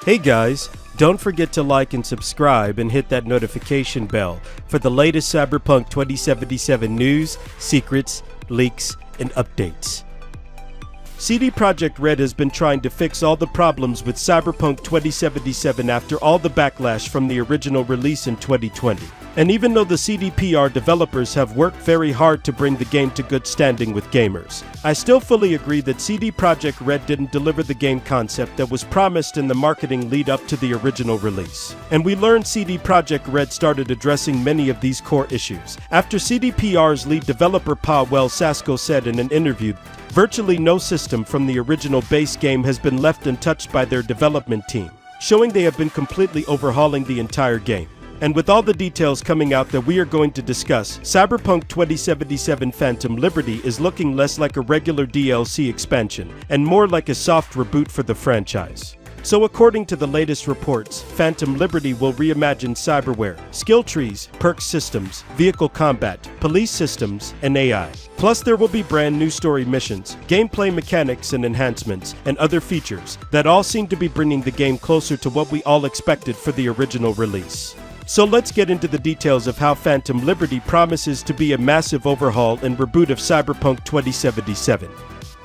Hey guys, don't forget to like and subscribe and hit that notification bell for the latest Cyberpunk 2077 news, secrets, leaks, and updates. CD Projekt Red has been trying to fix all the problems with Cyberpunk 2077 after all the backlash from the original release in 2020. And even though the CDPR developers have worked very hard to bring the game to good standing with gamers, I still fully agree that CD Projekt Red didn't deliver the game concept that was promised in the marketing lead up to the original release. And we learned CD Projekt Red started addressing many of these core issues. After CDPR's lead developer Paweł Sasko said in an interview, virtually no system from the original base game has been left untouched by their development team, showing they have been completely overhauling the entire game. And with all the details coming out that we are going to discuss, Cyberpunk 2077 Phantom Liberty is looking less like a regular DLC expansion and more like a soft reboot for the franchise. So according to the latest reports, Phantom Liberty will reimagine cyberware, skill trees, perk systems, vehicle combat, police systems, and AI. Plus there will be brand new story missions, gameplay mechanics and enhancements, and other features that all seem to be bringing the game closer to what we all expected for the original release. So let's get into the details of how Phantom Liberty promises to be a massive overhaul and reboot of Cyberpunk 2077.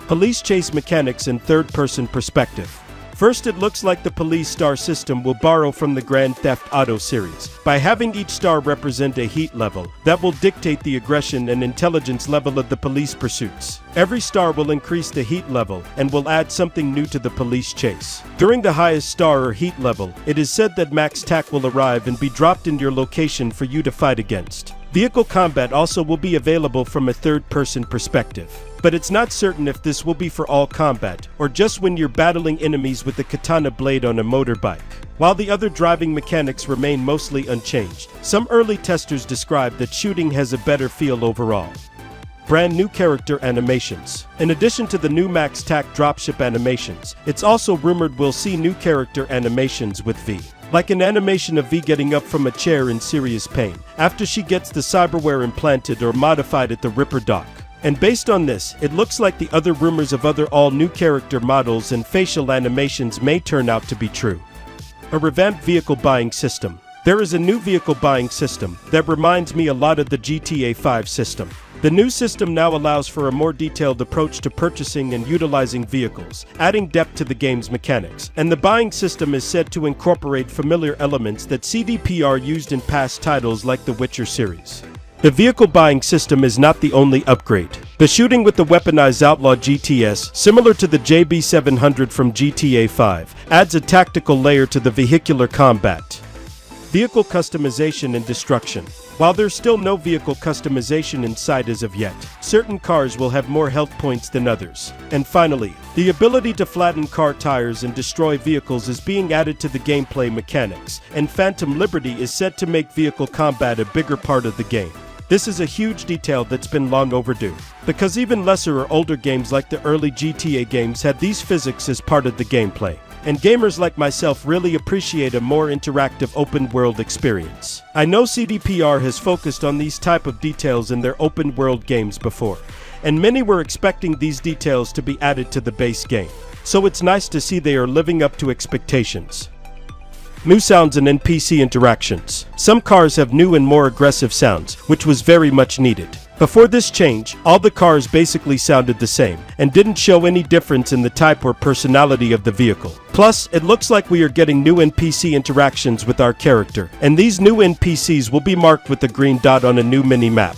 Police chase mechanics and third-person perspective. First, it looks like the police star system will borrow from the Grand Theft Auto series, by having each star represent a heat level that will dictate the aggression and intelligence level of the police pursuits. Every star will increase the heat level and will add something new to the police chase. During the highest star or heat level, it is said that max TAC will arrive and be dropped in your location for you to fight against. Vehicle combat also will be available from a third-person perspective. But it's not certain if this will be for all combat, or just when you're battling enemies with a katana blade on a motorbike. While the other driving mechanics remain mostly unchanged, some early testers describe that shooting has a better feel overall. Brand new character animations. In addition to the new max TAC dropship animations, it's also rumored we'll see new character animations with V. Like an animation of V getting up from a chair in serious pain, after she gets the cyberware implanted or modified at the Ripper dock. And based on this, it looks like the other rumors of other all-new character models and facial animations may turn out to be true. A revamped vehicle buying system. There is a new vehicle buying system that reminds me a lot of the GTA 5 system. The new system now allows for a more detailed approach to purchasing and utilizing vehicles, adding depth to the game's mechanics. And the buying system is said to incorporate familiar elements that CDPR used in past titles like the Witcher series. The vehicle buying system is not the only upgrade. The shooting with the weaponized outlaw GTS, similar to the JB700 from GTA 5, adds a tactical layer to the vehicular combat. Vehicle customization and destruction. While there's still no vehicle customization in sight as of yet, certain cars will have more health points than others. And finally, the ability to flatten car tires and destroy vehicles is being added to the gameplay mechanics, and Phantom Liberty is set to make vehicle combat a bigger part of the game. This is a huge detail that's been long overdue, because even lesser or older games like the early GTA games had these physics as part of the gameplay. And gamers like myself really appreciate a more interactive open-world experience. I know CDPR has focused on these type of details in their open-world games before, and many were expecting these details to be added to the base game. So it's nice to see they are living up to expectations. New sounds and NPC interactions. Some cars have new and more aggressive sounds, which was very much needed. Before this change, all the cars basically sounded the same, and didn't show any difference in the type or personality of the vehicle. Plus, it looks like we are getting new NPC interactions with our character, and these new NPCs will be marked with a green dot on a new mini-map.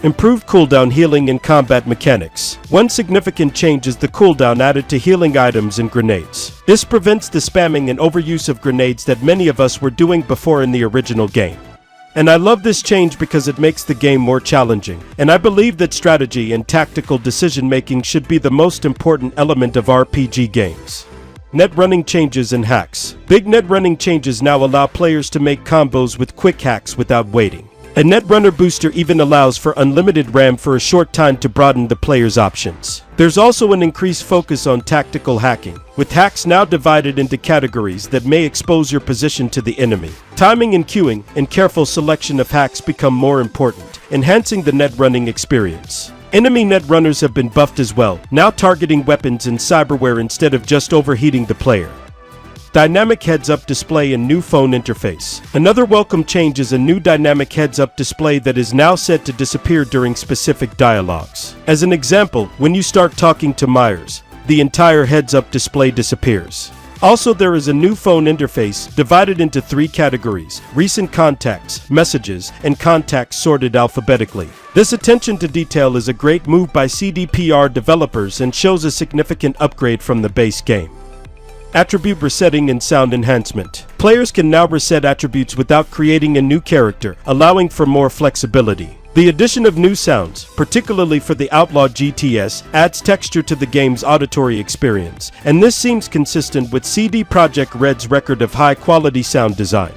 Improved cooldown, healing, and combat mechanics. One significant change is the cooldown added to healing items and grenades. This prevents the spamming and overuse of grenades that many of us were doing before in the original game. And I love this change because it makes the game more challenging, and I believe that strategy and tactical decision-making should be the most important element of RPG games. Net running changes and hacks. Big net running changes now allow players to make combos with quick hacks without waiting. A Netrunner booster even allows for unlimited RAM for a short time to broaden the player's options. There's also an increased focus on tactical hacking, with hacks now divided into categories that may expose your position to the enemy. Timing and queuing and careful selection of hacks become more important, enhancing the netrunning experience. Enemy netrunners have been buffed as well, now targeting weapons and cyberware instead of just overheating the player. Dynamic heads-up display and new phone interface. Another welcome change is a new dynamic heads-up display that is now said to disappear during specific dialogues. As an example, when you start talking to Myers, the entire heads-up display disappears. Also, there is a new phone interface divided into 3 categories: recent contacts, messages, and contacts sorted alphabetically. This attention to detail is a great move by CDPR developers and shows a significant upgrade from the base game. Attribute resetting and sound enhancement. Players can now reset attributes without creating a new character, allowing for more flexibility. The addition of new sounds, particularly for the Outlaw GTS, adds texture to the game's auditory experience, and this seems consistent with CD Projekt Red's record of high-quality sound design.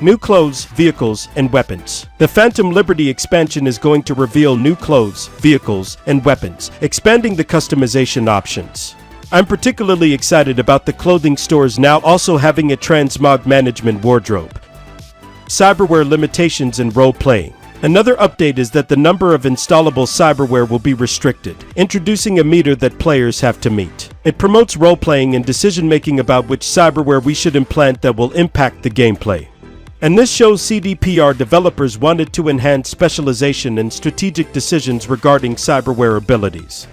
New clothes, vehicles, and weapons. The Phantom Liberty expansion is going to reveal new clothes, vehicles, and weapons, expanding the customization options. I'm particularly excited about the clothing stores now also having a transmog management wardrobe. Cyberware limitations and role-playing. Another update is that the number of installable cyberware will be restricted, introducing a meter that players have to meet. It promotes role-playing and decision-making about which cyberware we should implant that will impact the gameplay. And this shows CDPR developers wanted to enhance specialization and strategic decisions regarding cyberware abilities.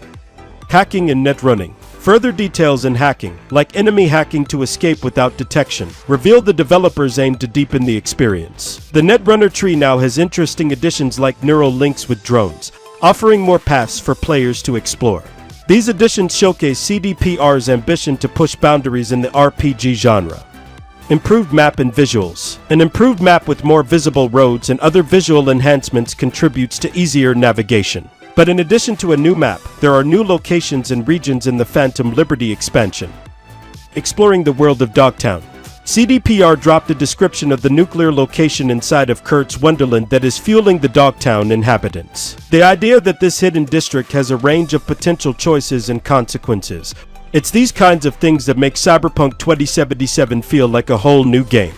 Hacking and net running. Further details in hacking, like enemy hacking to escape without detection, reveal the developers' aim to deepen the experience. The Netrunner tree now has interesting additions like neural links with drones, offering more paths for players to explore. These additions showcase CDPR's ambition to push boundaries in the RPG genre. Improved map and visuals. An improved map with more visible roads and other visual enhancements contributes to easier navigation. But in addition to a new map, there are new locations and regions in the Phantom Liberty expansion. Exploring the world of Dogtown. CDPR dropped a description of the nuclear location inside of Kurt's Wonderland that is fueling the Dogtown inhabitants. The idea that this hidden district has a range of potential choices and consequences. It's these kinds of things that make Cyberpunk 2077 feel like a whole new game.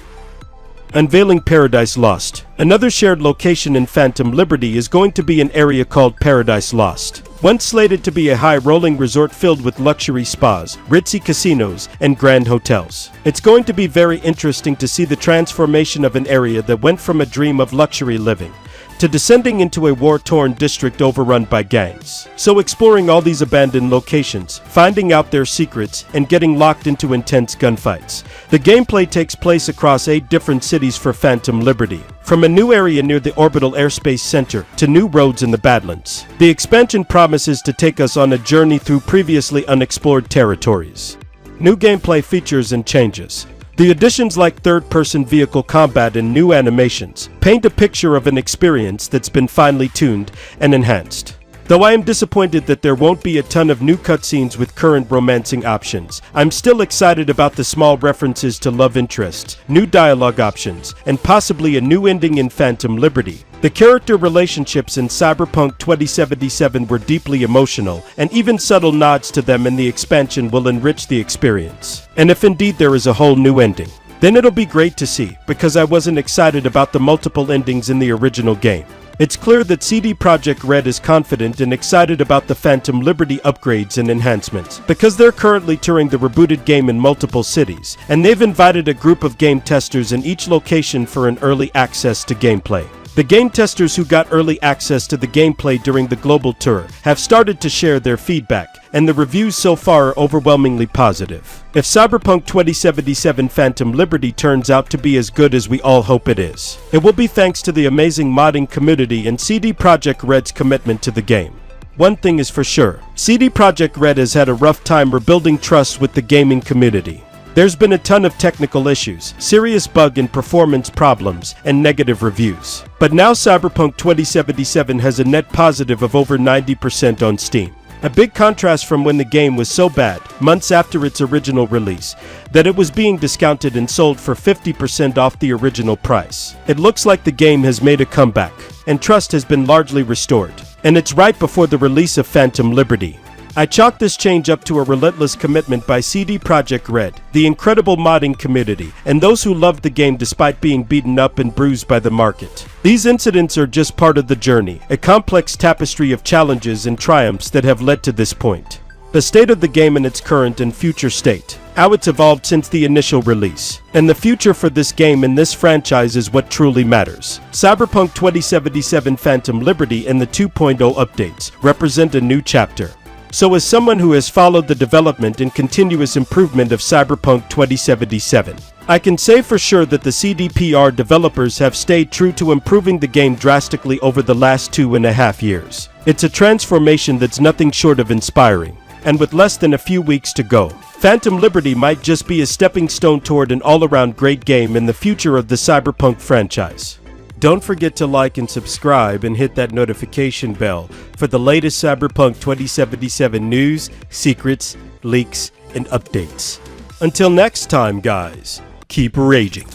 Unveiling Paradise Lost. Another shared location in Phantom Liberty is going to be an area called Paradise Lost. Once slated to be a high-rolling resort filled with luxury spas, ritzy casinos, and grand hotels. It's going to be very interesting to see the transformation of an area that went from a dream of luxury living to descending into a war-torn district overrun by gangs. So exploring all these abandoned locations, finding out their secrets, and getting locked into intense gunfights. The gameplay takes place across 8 different cities for Phantom Liberty, from a new area near the Orbital Airspace Center to new roads in the Badlands. The expansion promises to take us on a journey through previously unexplored territories. New gameplay features and changes. The additions like third-person vehicle combat and new animations paint a picture of an experience that's been finely tuned and enhanced. Though I am disappointed that there won't be a ton of new cutscenes with current romancing options, I'm still excited about the small references to love interests, new dialogue options, and possibly a new ending in Phantom Liberty. The character relationships in Cyberpunk 2077 were deeply emotional, and even subtle nods to them in the expansion will enrich the experience. And if indeed there is a whole new ending, then it'll be great to see, because I wasn't excited about the multiple endings in the original game. It's clear that CD Projekt Red is confident and excited about the Phantom Liberty upgrades and enhancements, because they're currently touring the rebooted game in multiple cities, and they've invited a group of game testers in each location for an early access to gameplay. The game testers who got early access to the gameplay during the global tour have started to share their feedback, and the reviews so far are overwhelmingly positive. If Cyberpunk 2077 Phantom Liberty turns out to be as good as we all hope it is, it will be thanks to the amazing modding community and CD Projekt Red's commitment to the game. One thing is for sure, CD Projekt Red has had a rough time rebuilding trust with the gaming community. There's been a ton of technical issues, serious bug and performance problems, and negative reviews. But now Cyberpunk 2077 has a net positive of over 90% on Steam. A big contrast from when the game was so bad, months after its original release, that it was being discounted and sold for 50% off the original price. It looks like the game has made a comeback, and trust has been largely restored. And it's right before the release of Phantom Liberty. I chalk this change up to a relentless commitment by CD Projekt Red, the incredible modding community, and those who loved the game despite being beaten up and bruised by the market. These incidents are just part of the journey, a complex tapestry of challenges and triumphs that have led to this point. The state of the game in its current and future state. how it's evolved since the initial release, and the future for this game and this franchise is what truly matters. Cyberpunk 2077 Phantom Liberty and the 2.0 updates represent a new chapter. So as someone who has followed the development and continuous improvement of Cyberpunk 2077, I can say for sure that the CDPR developers have stayed true to improving the game drastically over the last 2.5 years. It's a transformation that's nothing short of inspiring, and with less than a few weeks to go, Phantom Liberty might just be a stepping stone toward an all-around great game in the future of the Cyberpunk franchise. Don't forget to like and subscribe and hit that notification bell for the latest Cyberpunk 2077 news, secrets, leaks, and updates. Until next time, guys, keep raging.